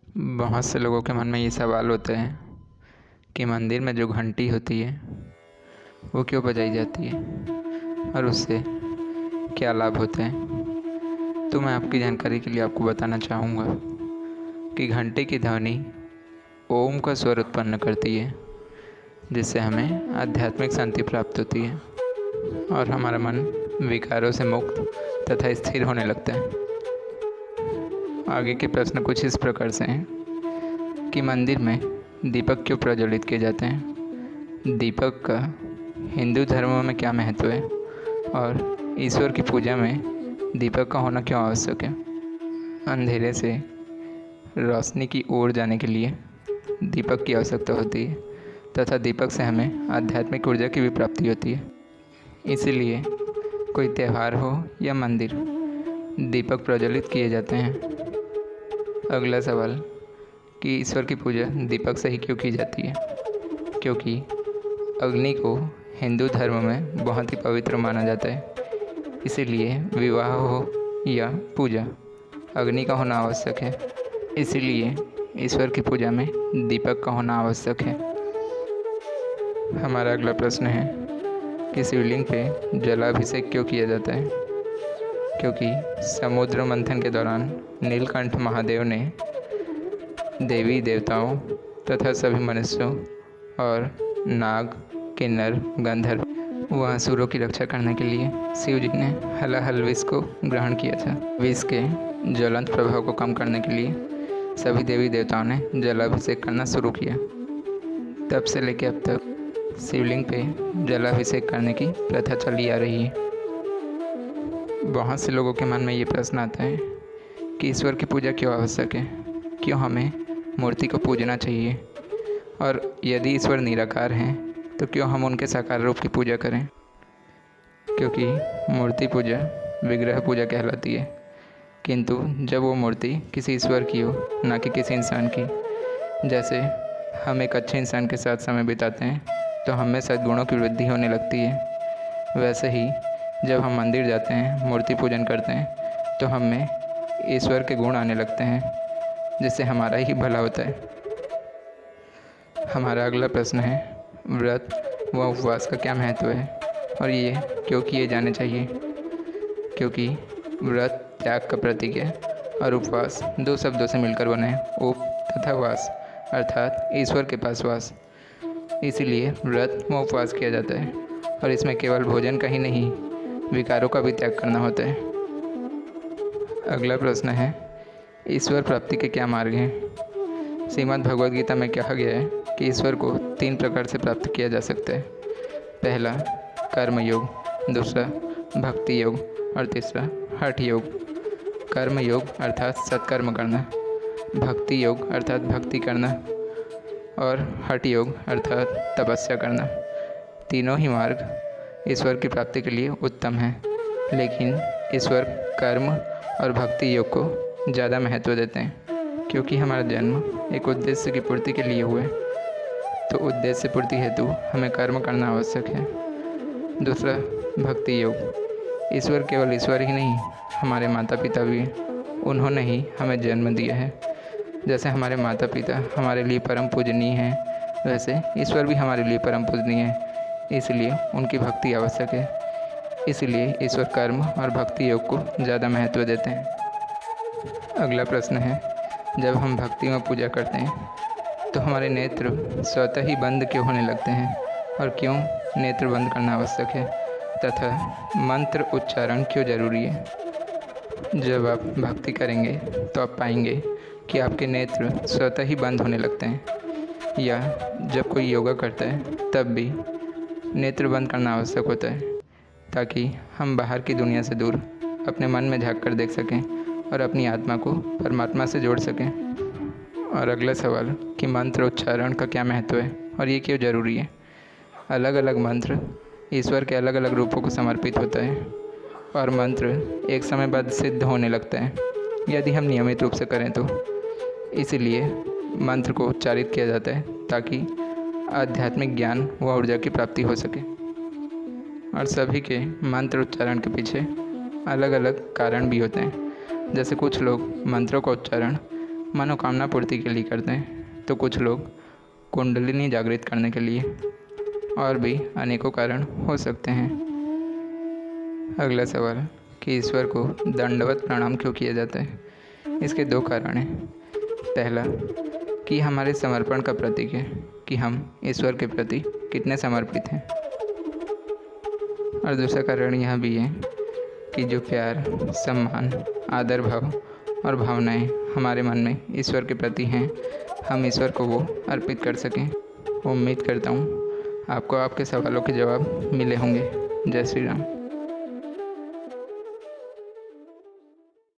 बहुत से लोगों के मन में ये सवाल होते हैं कि मंदिर में जो घंटी होती है वो क्यों बजाई जाती है और उससे क्या लाभ होते हैं। तो मैं आपकी जानकारी के लिए आपको बताना चाहूँगा कि घंटी की ध्वनि ओम का स्वर उत्पन्न करती है, जिससे हमें आध्यात्मिक शांति प्राप्त होती है और हमारा मन विकारों से मुक्त तथा स्थिर होने लगता है। आगे के प्रश्न कुछ इस प्रकार से हैं कि मंदिर में दीपक क्यों प्रज्वलित किए जाते हैं, दीपक का हिंदू धर्म में क्या महत्व है और ईश्वर की पूजा में दीपक का होना क्यों आवश्यक है। अंधेरे से रोशनी की ओर जाने के लिए दीपक की आवश्यकता होती है तथा दीपक से हमें आध्यात्मिक ऊर्जा की भी प्राप्ति होती है। इसीलिए कोई त्यौहार हो या मंदिर, दीपक प्रज्वलित किए जाते हैं। अगला सवाल कि ईश्वर की पूजा दीपक से ही क्यों की जाती है। क्योंकि अग्नि को हिंदू धर्म में बहुत ही पवित्र माना जाता है, इसीलिए विवाह हो या पूजा अग्नि का होना आवश्यक है। इसीलिए ईश्वर की पूजा में दीपक का होना आवश्यक है। हमारा अगला प्रश्न है कि शिवलिंग पे जलाभिषेक क्यों किया जाता है। क्योंकि समुद्र मंथन के दौरान नीलकंठ महादेव ने देवी देवताओं तथा सभी मनुष्यों और नाग, किन्नर, गंधर्व व असुरों की रक्षा करने के लिए शिव जी ने हलाहल विष को ग्रहण किया था। विष के ज्वलंत प्रभाव को कम करने के लिए सभी देवी देवताओं ने जलाभिषेक करना शुरू किया। तब से लेकर अब तक शिवलिंग पे जलाभिषेक करने की प्रथा चली आ रही है। बहुत से लोगों के मन में ये प्रश्न आता है कि ईश्वर की पूजा क्यों आवश्यक है, क्यों हमें मूर्ति को पूजना चाहिए, और यदि ईश्वर निराकार हैं तो क्यों हम उनके साकार रूप की पूजा करें। क्योंकि मूर्ति पूजा विग्रह पूजा कहलाती है, किंतु जब वो मूर्ति किसी ईश्वर की हो, ना कि किसी इंसान की। जैसे हम एक अच्छे इंसान के साथ समय बिताते हैं तो हम में सद्गुणों की वृद्धि होने लगती है, वैसे ही जब हम मंदिर जाते हैं, मूर्ति पूजन करते हैं तो हम में ईश्वर के गुण आने लगते हैं, जिससे हमारा ही भला होता है। हमारा अगला प्रश्न है व्रत व उपवास का क्या महत्व है और ये क्यों किए जाने चाहिए। क्योंकि व्रत त्याग का प्रतीक है और उपवास दो शब्दों से मिलकर बने हैं, उप तथा वास, अर्थात ईश्वर के पास वास। इसीलिए व्रत व उपवास किया जाता है और इसमें केवल भोजन का ही नहीं, विकारों का भी त्याग करना होता है। अगला प्रश्न है ईश्वर प्राप्ति के क्या मार्ग हैं। श्रीमद् भगवद गीता में कहा गया है कि ईश्वर को 3 प्रकार से प्राप्त किया जा सकता है। पहला कर्म योग, दूसरा भक्ति योग और तीसरा हठ योग। कर्म योग अर्थात सत्कर्म करना, भक्ति योग अर्थात भक्ति करना और हठ योग अर्थात तपस्या करना। तीनों ही मार्ग ईश्वर की प्राप्ति के लिए उत्तम है, लेकिन ईश्वर कर्म और भक्ति योग को ज़्यादा महत्व देते हैं। क्योंकि हमारा जन्म एक उद्देश्य की पूर्ति के लिए हुआ है, तो उद्देश्य पूर्ति हेतु हमें कर्म करना आवश्यक है। दूसरा भक्ति योग, ईश्वर केवल ईश्वर ही नहीं, हमारे माता पिता भी हैं। उन्होंने ही हमें जन्म दिया है। जैसे हमारे माता पिता हमारे लिए परम पूजनीय हैं, वैसे ईश्वर भी हमारे लिए परम पूजनीय है, इसलिए उनकी भक्ति आवश्यक है। इसलिए ईश्वर कर्म और भक्ति योग को ज़्यादा महत्व देते हैं। अगला प्रश्न है जब हम भक्ति में पूजा करते हैं तो हमारे नेत्र स्वतः ही बंद क्यों होने लगते हैं और क्यों नेत्र बंद करना आवश्यक है, तथा मंत्र उच्चारण क्यों जरूरी है। जब आप भक्ति करेंगे तो आप पाएंगे कि आपके नेत्र स्वतः ही बंद होने लगते हैं, या जब कोई योगा करता है तब भी नेत्र बंद करना आवश्यक होता है, ताकि हम बाहर की दुनिया से दूर अपने मन में झांक कर देख सकें और अपनी आत्मा को परमात्मा से जोड़ सकें। और अगला सवाल कि मंत्र उच्चारण का क्या महत्व है और ये क्यों ज़रूरी है। अलग अलग मंत्र ईश्वर के अलग अलग रूपों को समर्पित होता है और मंत्र एक समय बाद सिद्ध होने लगता है यदि हम नियमित रूप से करें तो। इसीलिए मंत्र को उच्चारित किया जाता है ताकि आध्यात्मिक ज्ञान व ऊर्जा की प्राप्ति हो सके। और सभी के मंत्र उच्चारण के पीछे अलग अलग कारण भी होते हैं। जैसे कुछ लोग मंत्रों का उच्चारण मनोकामना पूर्ति के लिए करते हैं, तो कुछ लोग कुंडलिनी जागृत करने के लिए, और भी अनेकों कारण हो सकते हैं। अगला सवाल कि ईश्वर को दंडवत प्रणाम क्यों किया जाता है? इसके दो कारण हैं। पहला कि हमारे समर्पण का प्रतीक है कि हम ईश्वर के प्रति कितने समर्पित हैं, और दूसरा कारण यह भी है कि जो प्यार, सम्मान, आदर भाव और भावनाएं हमारे मन में ईश्वर के प्रति हैं, हम ईश्वर को वो अर्पित कर सकें। उम्मीद करता हूँ आपको आपके सवालों के जवाब मिले होंगे। जय श्री राम।